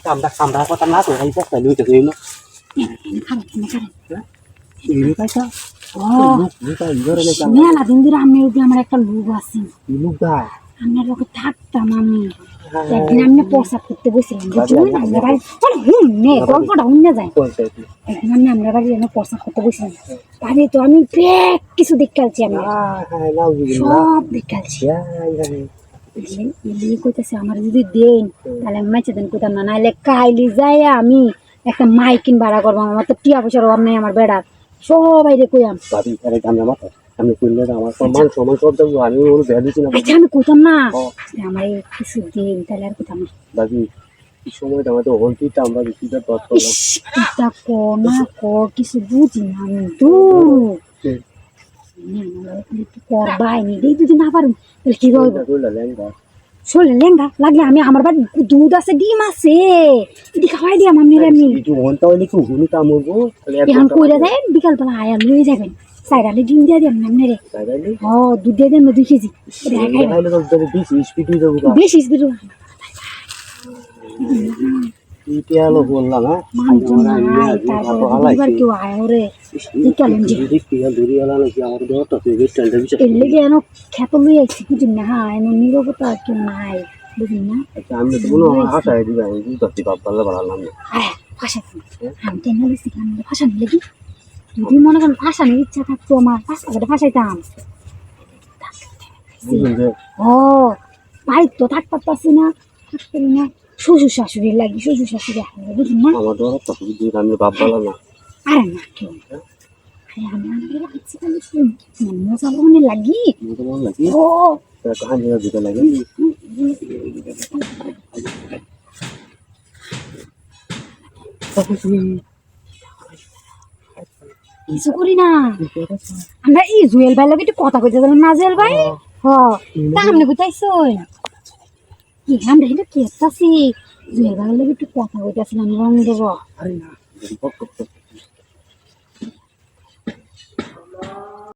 Kamera có tấm lá của đây chắc phải nuôi được gì nữa. Ini kaca. Oh, মেলা দিন ধরে আমি আমার একটা লোক আছে Luga. আমার লোক থাকতাম আমি একদিন আমি প্রসাদ করতে বসেছিলাম বুঝলি না আমরা বাড়ি হুমনে গল্পটা হুমনে যায় একদিন আমি আমরা বাড়ি যেন প্রসাদ করতে বসেছিলাম তাহলে তো আমি ব্যাগ কিছু দেখালছি আমি সব দেখালছি এলি কইতেছে আমার যদি দেন তাহলে আমি মাইছে দেন কোথাও না নাহলে কাইলি যাই আমি একটা মাইকিন ভাড়া করবো আমার তো টিয়া পয়সার অভাব নেই আমার বেড়ার সবাই রে কইয়াম বাবি আরে আমরা মাথা আমি কইলে আমার সম্মান সব দেব আমি ওর ভ্যালু চিনা আচ্ছা আমি কইতাম না আমার কিছু দিন তাহলে আর কইতাম না বাবি এই সময়টা আমাদের হলটিটা আমরা কিছুটা দর করলাম এটা কো না কো কিছু বুঝি না আমি তো একটু করবাই নি এই দুদিন না পারুন তাহলে কি করবো শোলে লেঙ্গা লাগলে আমি আমার বাড়ি দুধ আছে ডিম আছে এটি খাওয়াই দিয়াম আমি এখন কইরা যায় বিকাল বেলা আয়া লয়ে যাবেন সাইডালে ডিম দিয়ে দিয়াম নামনে রে দুধ দিয়ে দেন 2 কেজি বেশি স্পিড খেত লই আইছি বুঝি না এমন নিরবতা কেউ নাই বুঝলি না আমি তো কোনো আশা দিই আমি বুঝতে পারলাম ভালো না ভাষা আমি কেন লিখছি আমি ভাষা নিলে কি যদি মনে করেন ভাষা নিয়ে ইচ্ছা থাকতো আমার ভাষাইতাম ও বাড়ির তো থাক পারতাছি না থাকতে না শ্বশুর শাশুড়ি লাগি শ্বশুর শাশুড়ি আসলে বুঝলি না আমি বাপ বলা না আরে না কেউ মজা মনে লাগি ও কিছু করি না আমরা এই জুয়েল ভাই লাগে একটু কথা কইতে গেলাম না জুয়েল ভাই তা আপনি কোথাইছো কি আমরা এটা কি আসছি জুয়েল ভাই লাগে একটু কথা কইতেছিলাম রং দেবো